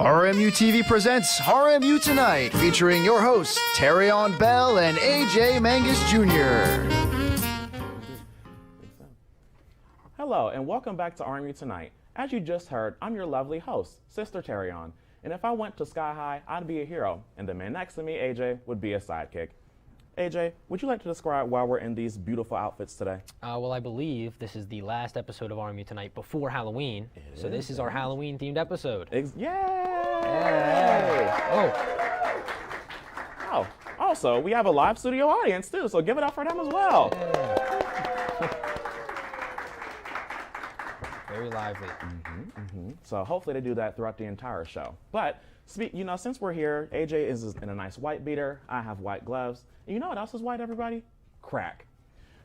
RMU-TV presents RMU Tonight, featuring your hosts, Terryaun Bell and AJ Manges Jr. Hello, and welcome back to RMU Tonight. As you just heard, I'm your lovely host, Sister Terryaun. And if I went to Sky High, I'd be a hero, and the man next to me, AJ, would be a sidekick. AJ, would you like to describe why we're in these beautiful outfits today? Well, I believe this is the last episode of RMU Tonight before Halloween. So this is our Halloween-themed episode. Yay! Oh, also, we have a live studio audience, too, so give it up for them as well. Very lively. So hopefully they do that throughout the entire show. But, since we're here, AJ is in a nice white beater. I have white gloves. And you know what else is white, everybody? Crack.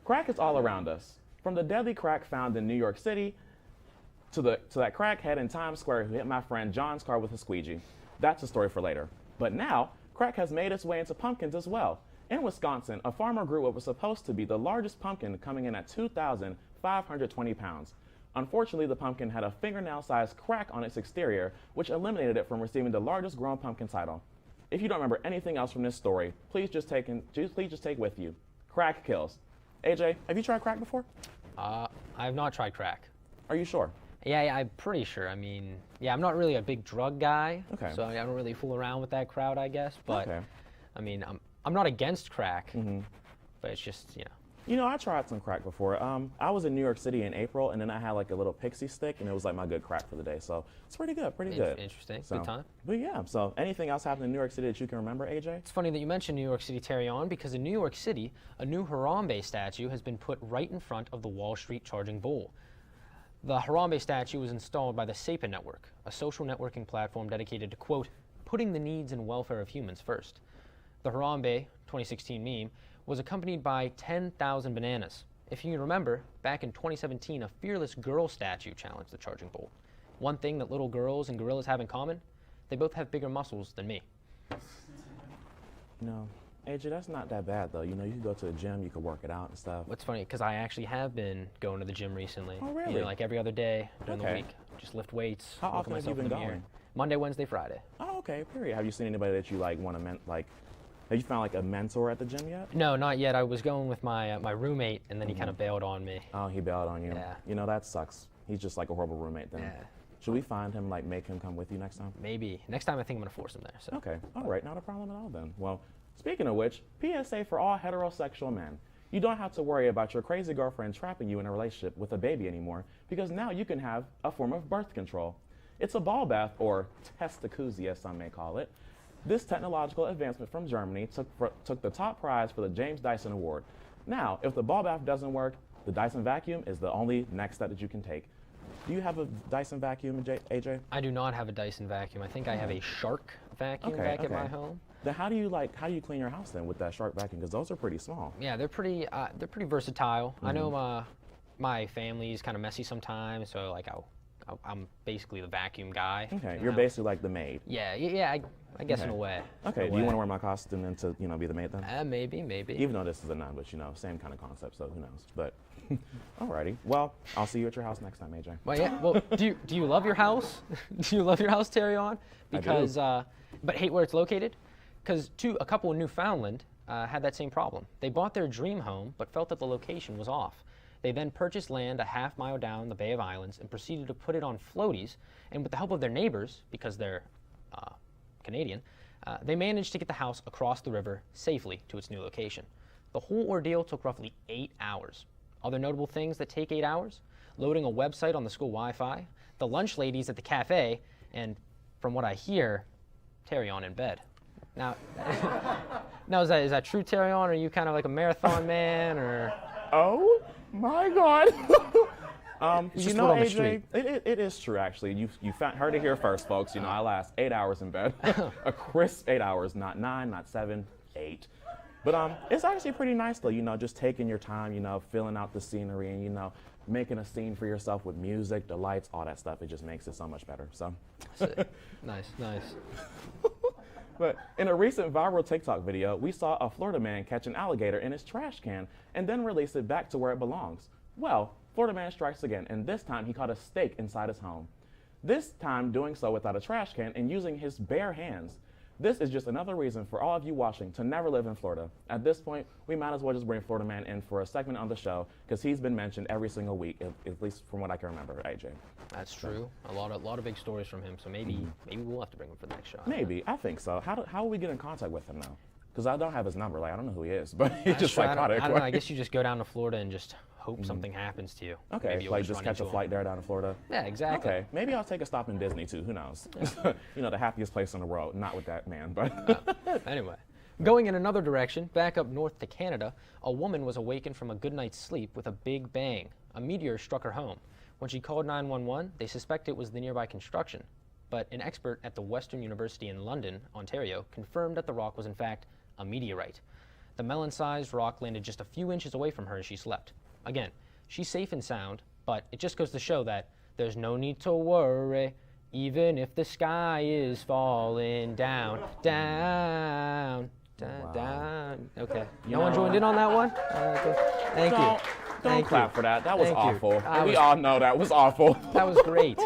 Crack is all around us. From the deadly crack found in New York City to that crackhead in Times Square who hit my friend John's car with a squeegee. That's a story for later. But now, crack has made its way into pumpkins as well. In Wisconsin, a farmer grew what was supposed to be the largest pumpkin, coming in at 2,520 pounds. Unfortunately, the pumpkin had a fingernail-sized crack on its exterior, which eliminated it from receiving the largest grown pumpkin title. If you don't remember anything else from this story, please just take with you. Crack kills. AJ, have you tried crack before? I have not tried crack. Are you sure? Yeah, I'm pretty sure. I mean, I'm not really a big drug guy, so I don't really fool around with that crowd, I guess. But I mean, I'm not against crack, but it's just, I tried some crack before. I was in New York City in April, and then I had like a little pixie stick, and it was like my good crack for the day. So it's pretty good, Interesting, so, good time. But yeah, so anything else happened in New York City that you can remember, AJ? It's funny that you mentioned New York City, Terryaun, because in New York City, a new Harambe statue has been put right in front of the Wall Street charging bull. The Harambe statue was installed by the SAPA Network, a social networking platform dedicated to, quote, putting the needs and welfare of humans first. The Harambe 2016 meme was accompanied by 10,000 bananas. If you remember, back in 2017, a fearless girl statue challenged the charging bull. One thing that little girls and gorillas have in common, they both have bigger muscles than me. AJ, that's not that bad, though. You can go to the gym, you can work it out and stuff. What's funny, because I actually have been going to the gym recently. Oh, really? Like every other day during the week. Just lift weights. How often have you been going? Monday, Wednesday, Friday. Oh, okay, period. Have you seen anybody that you want to have you found like a mentor at the gym yet? No, not yet. I was going with my my roommate, and then he kind of bailed on me. Oh, he bailed on you. Yeah. That sucks. He's just like a horrible roommate then. Yeah. Should we find him, make him come with you next time? Maybe. Next time I think I'm going to force him there. So. Okay. All right. Not a problem at all then. Well, speaking of which, PSA for all heterosexual men. You don't have to worry about your crazy girlfriend trapping you in a relationship with a baby anymore, because now you can have a form of birth control. It's a ball bath, or testacuzzi as some may call it. This technological advancement from Germany took the top prize for the James Dyson Award. Now, if the ball bath doesn't work, the Dyson vacuum is the only next step that you can take. Do you have a Dyson vacuum, AJ? I do not have a Dyson vacuum. I think I have a Shark vacuum back at my home. Then how do you clean your house then with that Shark vacuum? Because those are pretty small. Yeah, they're pretty versatile. I know my family's kind of messy sometimes, so I'm basically the vacuum guy. Okay, you're basically like the maid. Yeah, I guess in a way. Okay, do you want to wear my costume then to, be the maid then? Maybe. Even though this is a nun, but same kind of concept, so who knows. But, alrighty. Well, I'll see you at your house next time, AJ. Well, do you love your house? Do you love your house, Terryaun? Because, but hate where it's located? Because a couple in Newfoundland had that same problem. They bought their dream home, but felt that the location was off. They then purchased land a half-mile down the Bay of Islands and proceeded to put it on floaties, and with the help of their neighbors, because they're Canadian, they managed to get the house across the river safely to its new location. The whole ordeal took roughly 8 hours. Other notable things that take 8 hours? Loading a website on the school Wi-Fi, the lunch ladies at the cafe, and from what I hear, Terryaun in bed. Now, is that true, Terryaun? Are you kind of like a marathon man, or? Oh my God. AJ, it is true, actually. You heard it here first, folks. I last 8 hours in bed. A crisp 8 hours, not 9, not 7, 8. But it's actually pretty nice, though, just taking your time, filling out the scenery and, making a scene for yourself with music, the lights, all that stuff. It just makes it so much better, so. Nice. But in a recent viral TikTok video, we saw a Florida man catch an alligator in his trash can and then release it back to where it belongs. Well, Florida man strikes again, and this time he caught a steak inside his home. this time doing so without a trash can and using his bare hands. This is just another reason for all of you watching to never live in Florida. At this point, we might as well just bring Florida Man in for a segment on the show because he's been mentioned every single week, at least from what I can remember, AJ. That's true. A lot of big stories from him. So maybe we'll have to bring him for the next show. Maybe. I think so. How will we get in contact with him now? Because I don't have his number. Like, I don't know who he is, but he's just psychotic. I don't know. I guess you just go down to Florida and just hope something happens to you. Okay, Maybe like just catch a flight there down to Florida? Yeah, exactly. Okay, maybe I'll take a stop in Disney too, who knows? You know, the happiest place in the world, not with that man, but. Anyway, going in another direction, back up north to Canada, a woman was awakened from a good night's sleep with a big bang. A meteor struck her home. When she called 911, they suspect it was the nearby construction. But an expert at the Western University in London, Ontario, confirmed that the rock was in fact a meteorite. The melon-sized rock landed just a few inches away from her as she slept. Again, she's safe and sound, but it just goes to show that there's no need to worry, even if the sky is falling down, down, down, down. Okay, no one joined in on that one? Thank you. Don't clap for that. That was awful. You. We all know that was awful. That was great.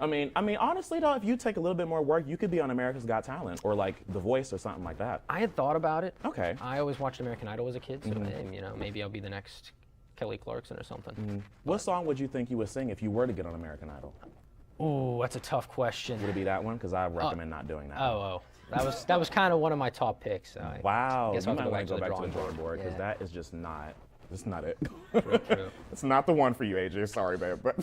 I mean, honestly though, if you take a little bit more work, you could be on America's Got Talent or like The Voice or something like that. I had thought about it. Okay. I always watched American Idol as a kid, so you know, maybe I'll be the next Kelly Clarkson or something. What song would you think you would sing if you were to get on American Idol? Ooh, that's a tough question. Would it be that one? Because I recommend not doing that. Oh, that was kind of one of my top picks. Wow. Guess You I'll might have want to to go go back to the drawing board because Yeah. that is just not. It's not it. True. It's not the one for you, AJ. Sorry, babe. But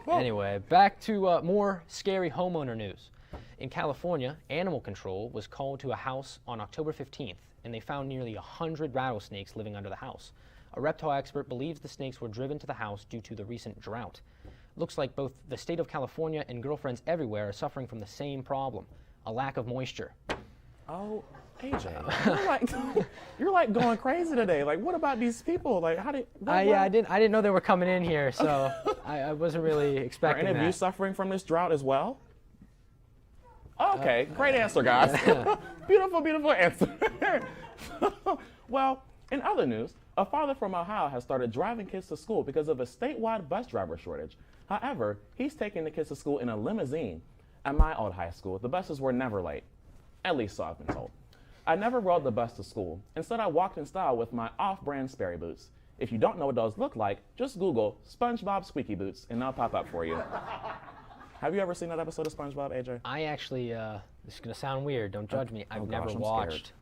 Anyway, back to more scary homeowner news. In California, animal control was called to a house on October 15th, and they found nearly 100 rattlesnakes living under the house. A reptile expert believes the snakes were driven to the house due to the recent drought. Looks like both the state of California and girlfriends everywhere are suffering from the same problem, a lack of moisture. Oh, AJ, you're like going crazy today. Like, what about these people? Like, how did? I didn't know they were coming in here, so I wasn't really Are expecting any of you suffering from this drought as well? Okay, great answer, guys. Beautiful answer. Well, in other news, a father from Ohio has started driving kids to school because of a statewide bus driver shortage. However, he's taking the kids to school in a limousine. At my old high school, the buses were never late. At least so I've been told. I never rode the bus to school. Instead, I walked in style with my off-brand Sperry boots. If you don't know what those look like, just Google SpongeBob squeaky boots and they'll pop up for you. Have you ever seen that episode of SpongeBob, AJ? I actually, this is going to sound weird, don't judge me. I've never gosh, I'm watched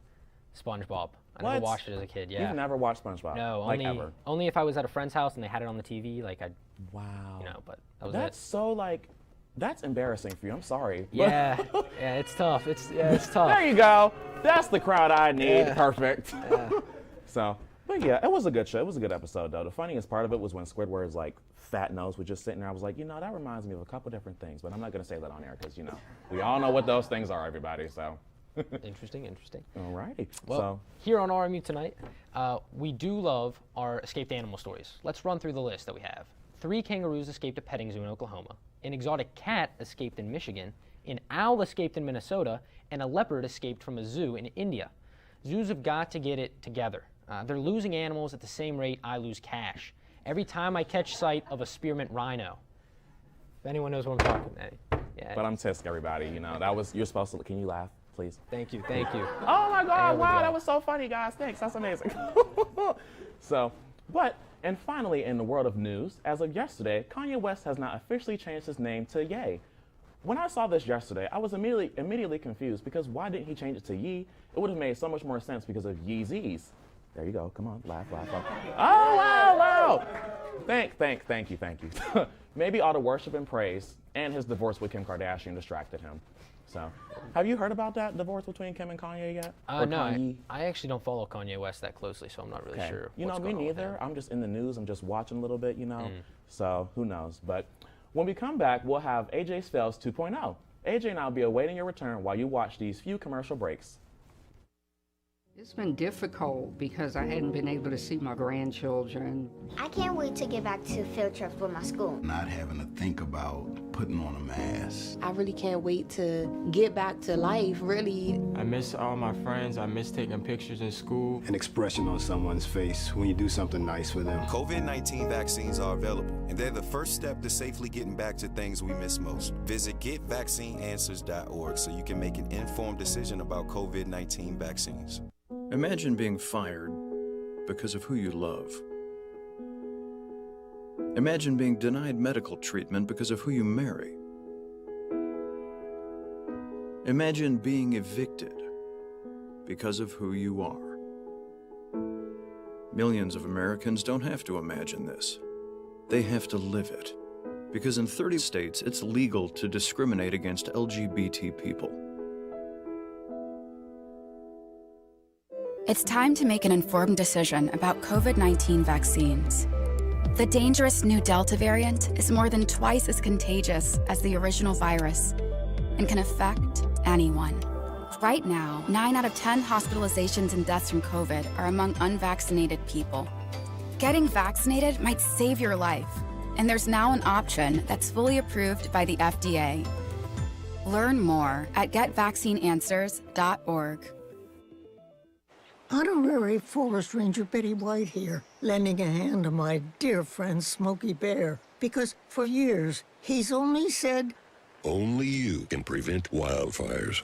SpongeBob. I never watched it as a kid, yeah. You've never watched SpongeBob? No, like ever? Only if I was at a friend's house and they had it on the TV, like I'd, Wow. you know, but that was That's it. so like, that's embarrassing for you. I'm sorry. Yeah, yeah, it's tough. It's tough. There you go. That's the crowd I need. Yeah. Perfect. So, but yeah, it was a good show. It was a good episode, though. The funniest part of it was when Squidward's like fat nose was just sitting there. I was like, you know, that reminds me of a couple different things, but I'm not gonna say that on air because you know we all know what those things are, everybody. So. Interesting. Alrighty. Well, here on RMU Tonight, we do love our escaped animal stories. Let's run through the list that we have. 3 kangaroos escaped a petting zoo in Oklahoma. An exotic cat escaped in Michigan. An owl escaped in Minnesota. And a leopard escaped from a zoo in India. Zoos have got to get it together. They're losing animals at the same rate I lose cash. Every time I catch sight of a spearmint rhino. If anyone knows what I'm talking about. Yeah. But I'm Tisk, everybody. You know, that was, you're supposed to, can you laugh, please? Thank you. Oh my God, wow, that was so funny, guys. Thanks, that's amazing. So, and finally, in the world of news, as of yesterday, Kanye West has now officially changed his name to Ye. When I saw this yesterday, I was immediately confused because why didn't he change it to Ye? It would have made so much more sense because of Yeezys. There you go, come on, laugh. Oh, wow. Thank you. Maybe all the worship and praise and his divorce with Kim Kardashian distracted him. So, have you heard about that divorce between Kim and Kanye yet? No, I actually don't follow Kanye West that closely, so I'm not really sure. You know, me neither. I'm just in the news. I'm just watching a little bit, you know. So, who knows? But when we come back, we'll have AJ's Fails 2.0. AJ and I will be awaiting your return while you watch these few commercial breaks. It's been difficult because I hadn't been able to see my grandchildren. I can't wait to get back to field trips with my school. Not having to think about putting on a mask. I really can't wait to get back to life, really. I miss all my friends. I miss taking pictures in school. An expression on someone's face when you do something nice for them. COVID-19 vaccines are available, and they're the first step to safely getting back to things we miss most. Visit getvaccineanswers.org so you can make an informed decision about COVID-19 vaccines. Imagine being fired because of who you love. Imagine being denied medical treatment because of who you marry. Imagine being evicted because of who you are. Millions of Americans don't have to imagine this. They have to live it. Because in 30 states, it's legal to discriminate against LGBT people. It's time to make an informed decision about COVID-19 vaccines. The dangerous new Delta variant is more than twice as contagious as the original virus and can affect anyone. Right now, 9 out of 10 hospitalizations and deaths from COVID are among unvaccinated people. Getting vaccinated might save your life, and there's now an option that's fully approved by the FDA. Learn more at getvaccineanswers.org. Honorary Forest Ranger Betty White here, lending a hand to my dear friend Smokey Bear, because for years he's only said, only you can prevent wildfires.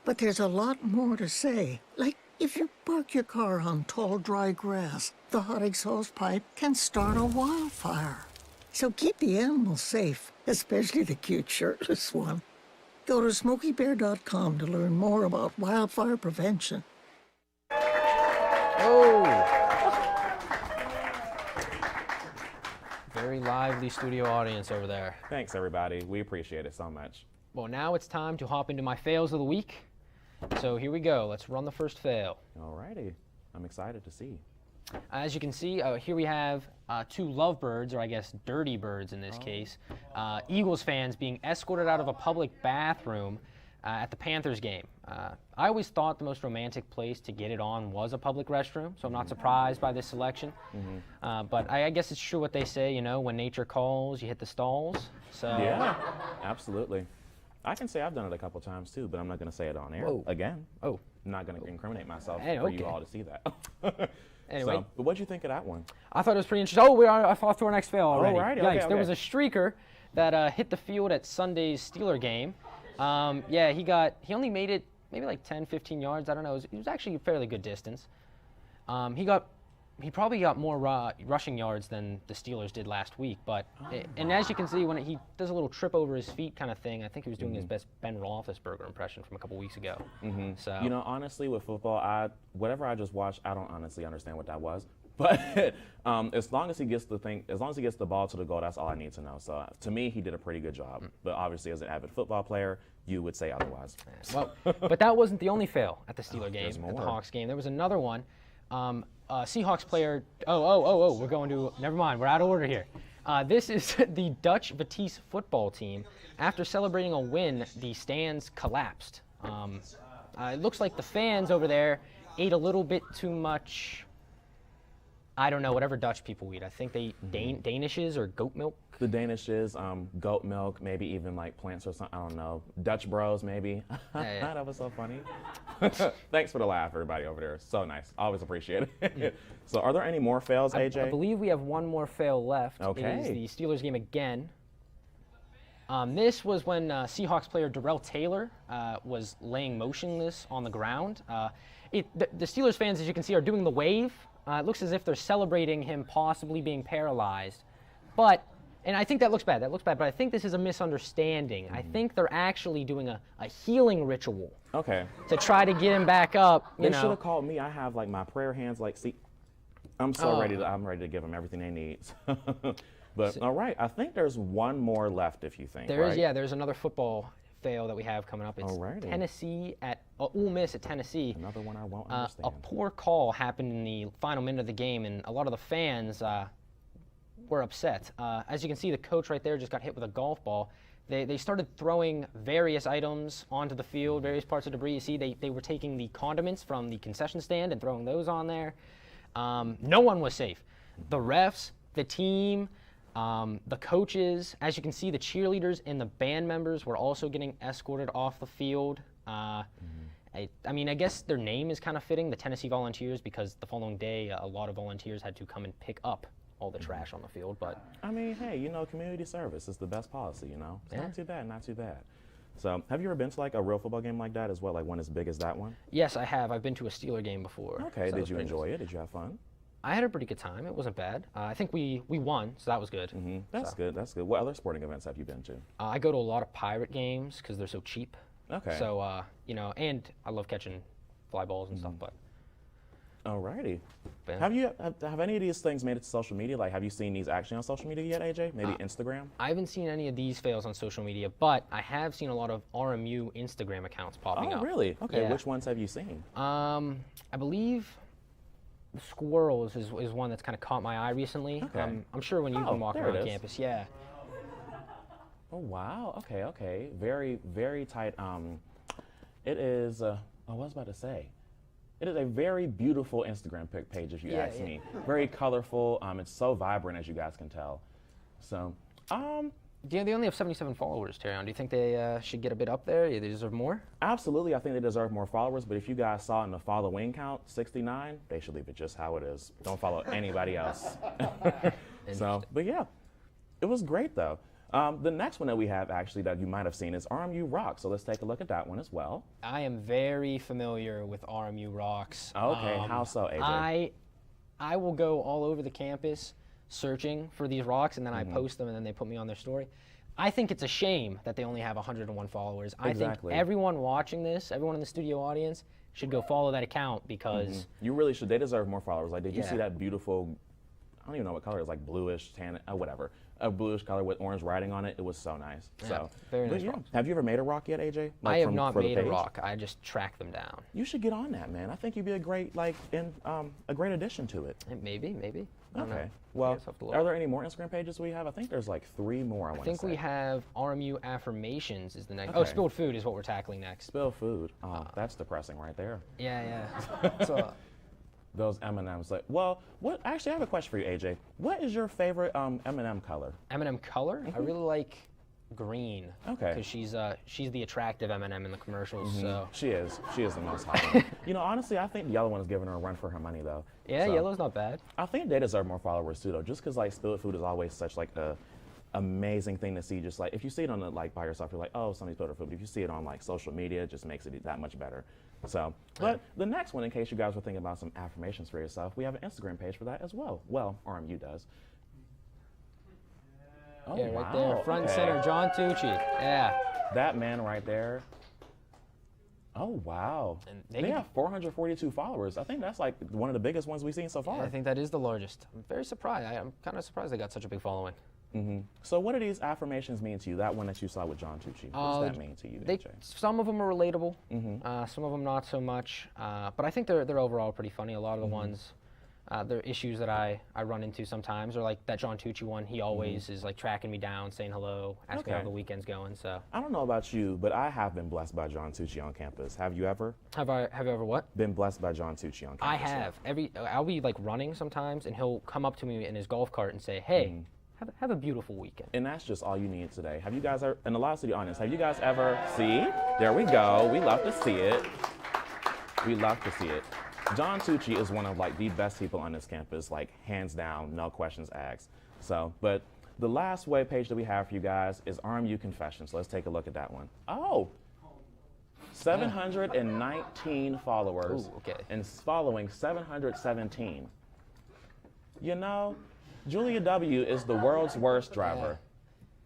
But there's a lot more to say. Like, if you park your car on tall, dry grass, the hot exhaust pipe can start a wildfire. So keep the animals safe, especially the cute shirtless one. Go to SmokeyBear.com to learn more about wildfire prevention. Oh! Very lively studio audience over there. Thanks, everybody. We appreciate it so much. Well, now it's time to hop into my fails of the week. So here we go. Let's run the first fail. Alrighty. I'm excited to see. As you can see, here we have 2 lovebirds, or I guess dirty birds in this case, Eagles fans being escorted out of a public bathroom at the Panthers game. I always thought the most romantic place to get it on was a public restroom, so I'm not surprised by this selection. But I guess it's true what they say, you know, when nature calls, you hit the stalls. So yeah, absolutely. I can say I've done it a couple times too, but I'm not going to say it on air again. I'm not going to incriminate myself for you all to see that. Anyway, so, but what'd you think of that one? I thought it was pretty interesting. Oh, we are off to our next fail already. Oh, right. Yikes, Okay. There was a streaker that hit the field at Sunday's Steeler game. Yeah, he only made it maybe like 10, 15 yards. I don't know. It was actually a fairly good distance. He probably got more rushing yards than the Steelers did last week. But and as you can see, when he does a little trip over his feet kind of thing, I think he was doing his best Ben Roethlisberger impression from a couple weeks ago. So you know, honestly, with football, whatever I just watched, I don't honestly understand what that was. But as long as he gets the ball to the goal, that's all I need to know. So to me, he did a pretty good job. But obviously, as an avid football player, you would say otherwise. Well, but that wasn't the only fail at the Steeler game, more. at the Hawks game. There was another one. Seahawks player. We're going to. Never mind. We're out of order here. This is the Dutch Vitesse football team. After celebrating a win, the stands collapsed. It looks like the fans over there ate a little bit too much. I don't know, whatever Dutch people eat. I think they eat Danishes or goat milk. The Danishes, goat milk, maybe even like plants or something. I don't know. Dutch Bros, maybe. Yeah. That was so funny. Thanks for the laugh, everybody over there. So nice. Always appreciate it. So, are there any more fails, AJ? I believe we have one more fail left. Okay. It is the Steelers game again. This was when Seahawks player Darrell Taylor was laying motionless on the ground. The Steelers fans, as you can see, are doing the wave. It looks as if they're celebrating him possibly being paralyzed. And I think that looks bad. But I think this is a misunderstanding. I think they're actually doing a healing ritual. Okay. To try to get him back up. They should have called me. I have like my prayer hands. Like, see, I'm ready to give them everything they need. But all right, I think there's one more left. If you think there's another football fail that we have coming up. It's Alrighty. Tennessee at Ole Miss at Tennessee. Another one I won't understand. A poor call happened in the final minute of the game, and a lot of the fans were upset. As you can see, the coach right there just got hit with a golf ball. They started throwing various items onto the field, various parts of debris. You see, they were taking the condiments from the concession stand and throwing those on there. No one was safe. The refs, the team, The coaches, as you can see, the cheerleaders and the band members were also getting escorted off the field. I mean, I guess their name is kind of fitting, the Tennessee Volunteers, because the following day, a lot of volunteers had to come and pick up all the trash on the field. But I mean, hey, you know, community service is the best policy, you know? It's Yeah. not too bad, not too bad. So, have you ever been to like a real football game like that as well, like one as big as that one? yes, I have. I've been to a Steeler game before. Okay, so that did was you pretty enjoy nice. it? Did you have fun? I had a pretty good time. It wasn't bad. I think we won, so that was good. That's So, good, that's good. What other sporting events have you been to? I go to a lot of Pirate games because they're so cheap. Okay. So, you know, and I love catching fly balls and stuff, but Alrighty. Yeah. Have any of these things made it to social media? Like, have you seen these actually on social media yet, AJ? Maybe Instagram? I haven't seen any of these fails on social media, but I have seen a lot of RMU Instagram accounts popping up. Oh, really? Okay, Yeah. which ones have you seen? I believe the squirrels is one that's kind of caught my eye recently. Okay. I'm sure when you've been walking there it around is. campus, yeah. Oh, wow. Okay, okay. Very, very tight. It is, I was about to say, it is a very beautiful Instagram page, if you ask me. Very colorful. It's so vibrant, as you guys can tell. So, Yeah, they only have 77 followers, Terryaun. Do you think they should get a bit up there? They deserve more? absolutely, I think they deserve more followers, but if you guys saw in the following count, 69, they should leave it just how it is. Don't follow anybody else. So, but yeah, it was great though. The next one that we have actually that you might have seen is RMU Rock. So let's take a look at that one as well. I am very familiar with RMU Rocks. Okay, how so, AJ? I will go all over the campus searching for these rocks, and then I post them, and then they put me on their story. I think it's a shame that they only have 101 followers. I think everyone watching this, everyone in the studio audience, should go follow that account because You really should. They deserve more followers. Like, did you Yeah. see that beautiful, I don't even know what color it is, like bluish, tan, whatever. A bluish color with orange writing on it. It was so nice. So, very but nice rocks. Have you ever made a rock yet, AJ? Like I have from- not for the made a page? rock. I just track them down. You should get on that, man. I think you'd be a great, like, a great addition to it. Maybe. I don't know. Okay. Well, guess I'll have to look. are there any more Instagram pages we have? I think there's like 3 more. I I want to think say. we have RMU Affirmations is the next. Oh, Okay. Spilled Food is what we're tackling next. Spill food. Oh, that's depressing right there. Yeah. So, Those M&Ms. Like, well, what? Actually, I have a question for you, AJ. What is your favorite M&M color? M&M color? I really like green. Okay. Because she's the attractive M&M in the commercials. So She is the most hot one. You know, honestly, I think the yellow one is giving her a run for her money, though. yeah, So, yellow's not bad. I think they deserve more followers too, though. Just because like spilled food is always such like a amazing thing to see. Just like if you see it on the like by yourself, you're like, oh, somebody spilled their food. But if you see it on like social media, it just makes it that much better. So, but the next one, in case you guys were thinking about some affirmations for yourself, we have an Instagram page for that as well. Well, RMU does. Oh, Yeah, right wow, there, front and okay. center, John Tucci. Yeah. That man right there. Oh, wow. And They they have 442 followers. I think that's like one of the biggest ones we've seen so far. I think that is the largest. I'm very surprised. I'm kind of surprised they got such a big following. So what do these affirmations mean to you? That one that you saw with John Tucci. What does that mean to you, AJ? Some of them are relatable. Some of them not so much. But I think they're overall pretty funny. A lot of the ones, they're issues that I run into sometimes, or like that John Tucci one. He always is like tracking me down, saying hello, asking how Okay. the weekend's going. So I don't know about you, but I have been blessed by John Tucci on campus. Have you ever have you ever what? been blessed by John Tucci on campus? I have. I'll be like running sometimes, and he'll come up to me in his golf cart and say, "Hey, have a beautiful weekend." And that's just all you need today. Have you guys ever, and a lot of the audience, have you guys ever, see? There we go. We love to see it. We love to see it. John Tucci is one of like the best people on this campus, like hands down, no questions asked. So, but the last web page that we have for you guys is RMU Confessions. Let's take a look at that one. Oh, 719 followers. Ooh, okay. And following 717. You know, Julia W. is the world's worst driver.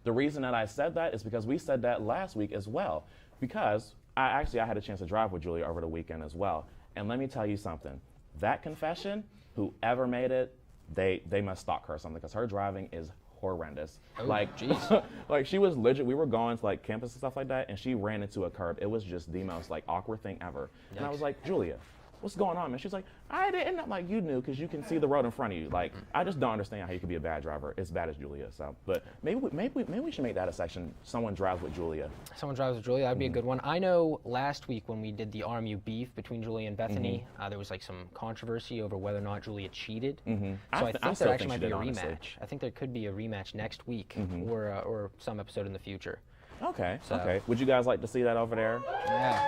The reason that I said that is because we said that last week as well. Because I had a chance to drive with Julia over the weekend as well. And let me tell you something. That confession, whoever made it, they must stalk her or something because her driving is horrendous. Oh, like, jeez. like she was legit. We were going to like campus and stuff like that, and she ran into a curb. It was just the most like awkward thing ever. And I was like, Julia, what's going on, man? She's like, I didn't. I'm like, you knew because you can see the road in front of you. Like, I just don't understand how you could be a bad driver as bad as Julia. So, but maybe we should make that a section. Someone drives with Julia. Someone drives with Julia. That'd be a good one. I know last week when we did the RMU beef between Julia and Bethany, there was like some controversy over whether or not Julia cheated. So I think there actually might be a rematch. Honestly. I think there could be a rematch next week or some episode in the future. Okay. Okay. Would you guys like to see that over there? Yeah.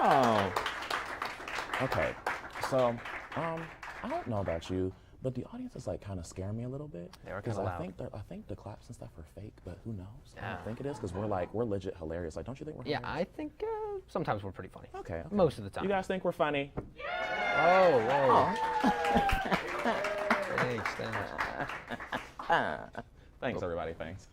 Wow. Okay. So, I don't know about you, but the audience is like kind of scaring me a little bit. They are kind of loud. I think the claps and stuff are fake, but who knows? Yeah. I don't think it is because we're legit hilarious. Like, don't you think we're Yeah, hilarious? I think sometimes we're pretty funny. Okay. Most of the time. You guys think we're funny? Oh, whoa. Thanks. Thanks, everybody. Thanks.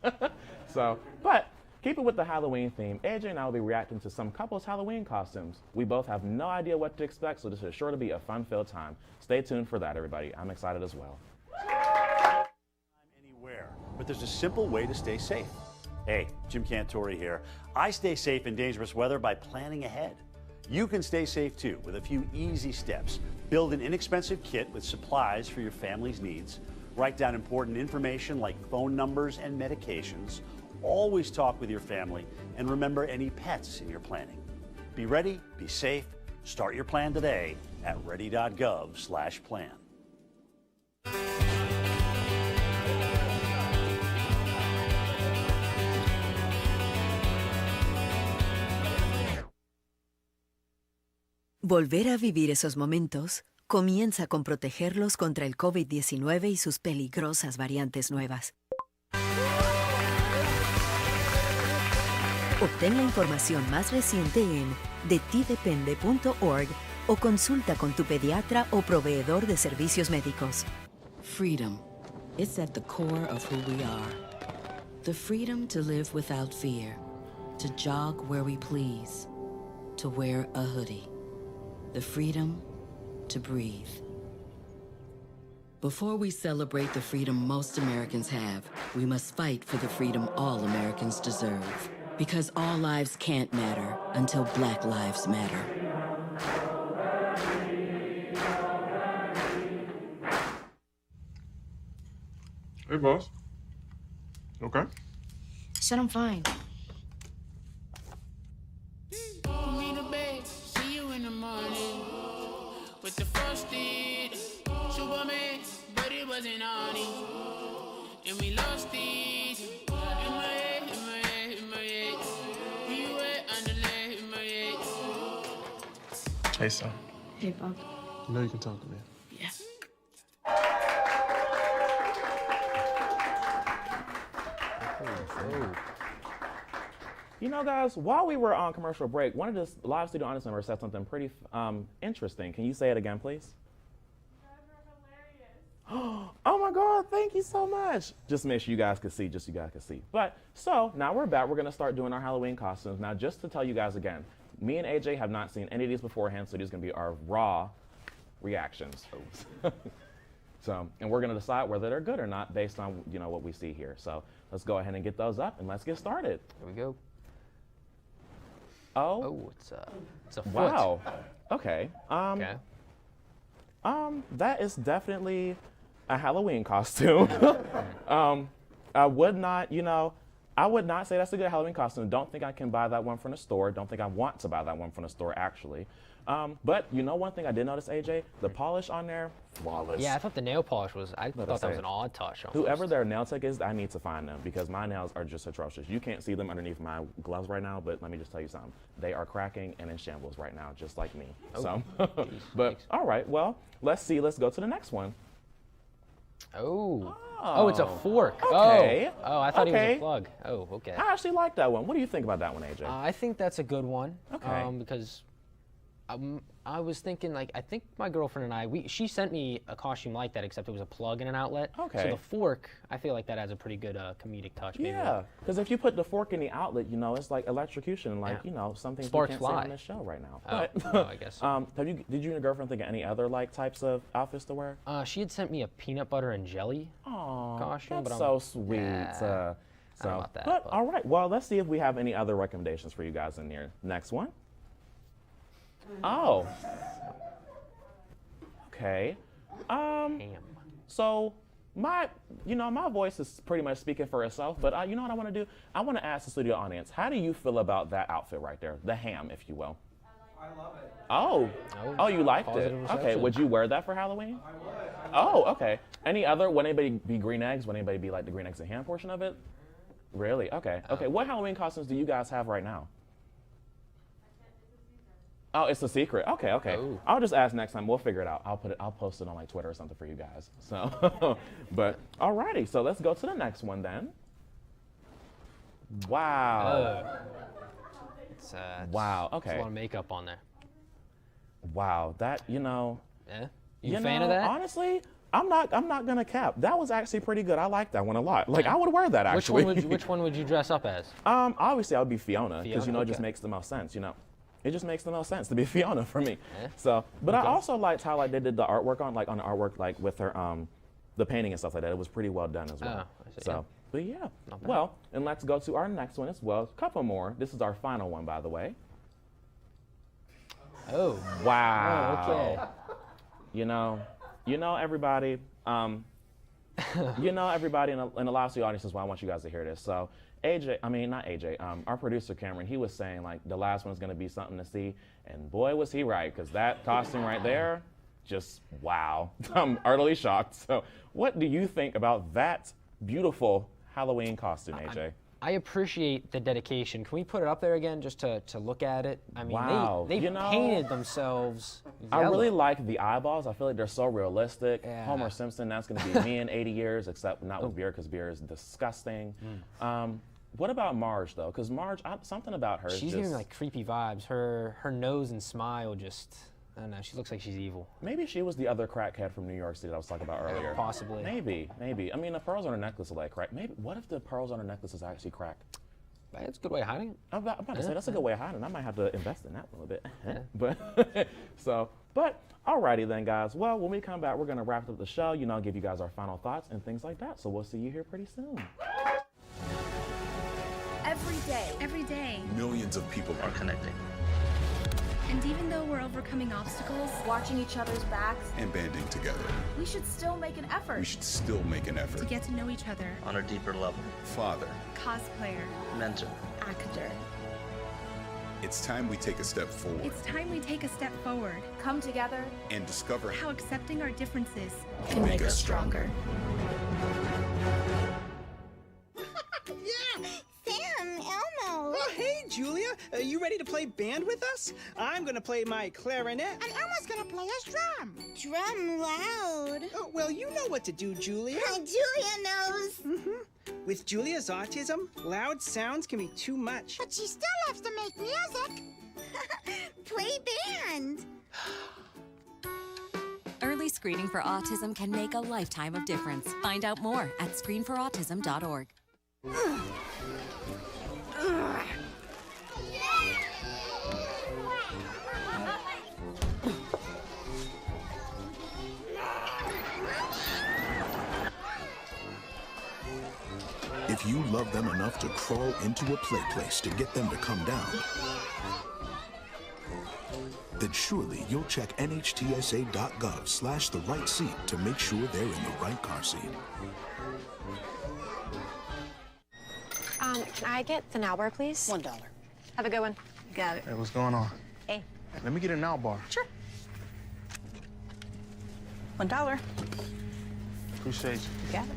So, but keep it with the Halloween theme. AJ and I will be reacting to some couples' Halloween costumes. We both have no idea what to expect, so this is sure to be a fun-filled time. Stay tuned for that, everybody. I'm excited as well. Anywhere, but there's a simple way to stay safe. Hey, Jim Cantore here. I stay safe in dangerous weather by planning ahead. You can stay safe too with a few easy steps. Build an inexpensive kit with supplies for your family's needs. Write down important information like phone numbers and medications. Always talk with your family and remember any pets in your planning. Be ready, be safe. Start your plan today at ready.gov/plan. Volver a vivir esos momentos comienza con protegerlos contra el COVID-19 y sus peligrosas variantes nuevas. Obtén la información más reciente en detidepende.org o consulta con tu pediatra o proveedor de servicios médicos. Freedom. It's at the core of who we are. The freedom to live without fear, to jog where we please, to wear a hoodie. The freedom to breathe. Before we celebrate the freedom most Americans have, we must fight for the freedom all Americans deserve. Because all lives can't matter until Black lives matter. Hey, boss. Okay? Said I'm fine. With the frosted Superman, but it wasn't on it. And we lost it. In my head, in my head, in my head. We were underlay in my head. Hey, son. Hey, Bob. You know you can talk to me. Yeah. You know, guys, while we were on commercial break, one of the live studio audience members said something pretty interesting. Can you say it again, please? Oh my God, thank you so much. Just make sure you guys can see, But, so, now we're back. We're going to start doing our Halloween costumes. Now, just to tell you guys again, me and AJ have not seen any of these beforehand, so these are going to be our raw reactions. So, and we're going to decide whether they're good or not based on, you know, what we see here. So, let's go ahead and get those up, and let's get started. Here we go. Oh, it's a foot. Wow. Okay. Okay. That is definitely a Halloween costume. I would not, I would not say that's a good Halloween costume. Don't think I can buy that one from the store. Don't think I want to buy that one from the store, actually. But one thing I did notice, AJ, the polish on there, flawless. Yeah, I thought the nail polish was, I thought that was an odd touch. Almost. Whoever their nail tech is, I need to find them because my nails are just atrocious. You can't see them underneath my gloves right now, but let me just tell you something. They are cracking and in shambles right now, just like me. Oh, so, geez, but all right, well, let's see. Let's go to the next one. Oh, it's a fork. Okay. Oh, I thought he was a plug. Oh, okay. I actually like that one. What do you think about that one, AJ? I think that's a good one. Okay. Because I was thinking, I think my girlfriend and I, she sent me a costume like that, except it was a plug in an outlet. Okay. So the fork, I feel like that adds a pretty good comedic touch. Maybe. Yeah, because if you put the fork in the outlet, it's like electrocution, something Sparks we can't fly say on this show right now. Oh, But, I guess so. did you and your girlfriend think of any other types of outfits to wear? She had sent me a peanut butter and jelly costume. That's but so sweet. I don't want that. But all right, well, let's see if we have any other recommendations for you guys in here. Next one. Oh. Okay. So my voice is pretty much speaking for itself, but you know what I want to do? I want to ask the studio audience, how do you feel about that outfit right there? The ham, if you will. I love it. Oh, you liked it. Okay, would you wear that for Halloween? I would. Oh, okay. Any other, would anybody be green eggs? Would anybody be like the green eggs and ham portion of it? Really? Okay. Okay, what Halloween costumes do you guys have right now? Oh, it's a secret. Okay, okay. Ooh. I'll just ask next time. We'll figure it out. I'll post it on like Twitter or something for you guys. So, but alrighty. So let's go to the next one then. Wow. Wow. Okay. There's a lot of makeup on there. Wow. That Yeah. You a fan of that? Honestly, I'm not gonna cap. That was actually pretty good. I like that one a lot. Like I would wear that actually. Which one would you dress up as? Obviously I would be Fiona because it just makes the most sense. It just makes the most sense to be Fiona for me. Yeah. So, but I also liked how like they did the artwork on the artwork like with her the painting and stuff like that. It was pretty well done as well. Oh, I see. So, but yeah. Well, and let's go to our next one as well. A couple more. This is our final one, by the way. Oh. Wow. Oh, okay. You know everybody. Everybody in a lot of the audience is why I want you guys to hear this. So. Our producer Cameron, he was saying like the last one's gonna be something to see, and boy was he right, because that costume right there, just wow. I'm utterly shocked. So what do you think about that beautiful Halloween costume, AJ? I appreciate the dedication. Can we put it up there again just to look at it? I mean, wow. they painted themselves yellow. I really like the eyeballs. I feel like they're so realistic. Yeah. Homer Simpson, that's gonna be me in 80 years, except not with beer, because beer is disgusting. What about Marge though? Because Marge, something about her. She's giving like creepy vibes. Her nose and smile just, I don't know. She looks like she's evil. Maybe she was the other crackhead from New York City that I was talking about earlier. Possibly. Maybe. I mean, the pearls on her necklace are like crack. Maybe. What if the pearls on her necklace is actually crack? That's a good way of hiding it. I'm about to say that's a good way of hiding it. I might have to invest in that a little bit. Yeah. But alrighty then, guys. Well, when we come back, we're gonna wrap up the show. Give you guys our final thoughts and things like that. So we'll see you here pretty soon. Every day, Millions of people are connecting. and even though we're overcoming obstacles, Watching each other's backs. And banding together. we should still make an effort We should still make an to effort. get to know each other. On a deeper level. Father, Cosplayer, Mentor. actor. it's time we take a step forward It's time we take a step forward. Come together. and discover How accepting our differences can make us stronger. Yeah! Sam, Elmo! Oh, hey, Julia. You ready to play band with us? I'm gonna play my clarinet. And Elmo's gonna play his drum. Drum loud. Oh, well, you know what to do, Julia. Julia knows. With Julia's autism, loud sounds can be too much. But she still loves to make music. Play band. Early screening for autism can make a lifetime of difference. Find out more at screenforautism.org. If you love them enough to crawl into a play place to get them to come down, then surely you'll check nhtsa.gov/the-right-seat to make sure they're in the right car seat. Can I get the now bar, please? $1. Have a good one. Got it. Hey, what's going on? Hey. Let me get a now bar. Sure. $1. Appreciate you. You got it.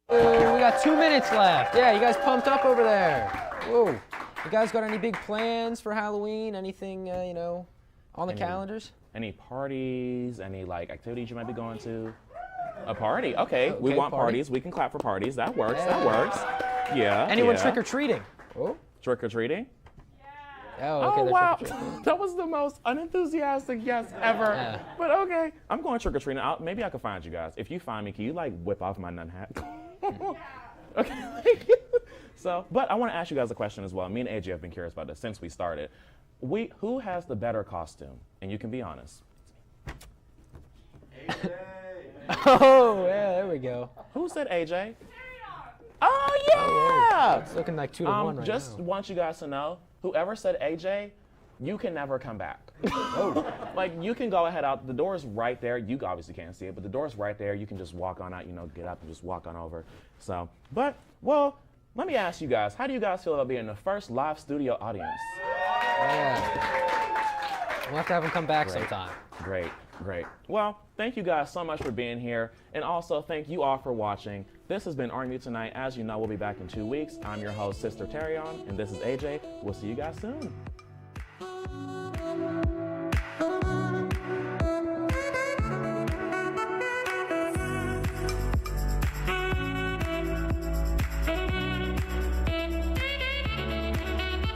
We got 2 minutes left. Yeah, you guys pumped up over there. Whoa. You guys got any big plans for Halloween? Anything, on the calendars? Any parties? Any like activities you might be going to? A party? Okay, we want parties. We can clap for parties. That works. Yeah. That works. Yeah. Anyone trick or treating? Oh. Trick or treating? Oh, okay. Oh wow, that was the most unenthusiastic yes ever. Yeah. But okay, I'm going trick or treating. Maybe I can find you guys. If you find me, can you like whip off my nun hat? Okay. So, but I want to ask you guys a question as well. Me and AJ have been curious about this since we started. Who has the better costume? And you can be honest. Oh, yeah, there we go. Who said AJ? Oh, yeah! It's looking like 2-1 right just now. want you guys to know, whoever said AJ, you can never come back. Like, you can go ahead out. The door's right there. You obviously can't see it, but the door's right there. You can just walk on out, get up and just walk on over. So, but, well, let me ask you guys, how do you guys feel about being the first live studio audience? Yeah. We'll have to have them come back sometime. Great. Well, thank you guys so much for being here. And also, thank you all for watching. This has been RMU Tonight. As you know, we'll be back in 2 weeks. I'm your host, Sister Terryaun, and this is AJ. We'll see you guys soon.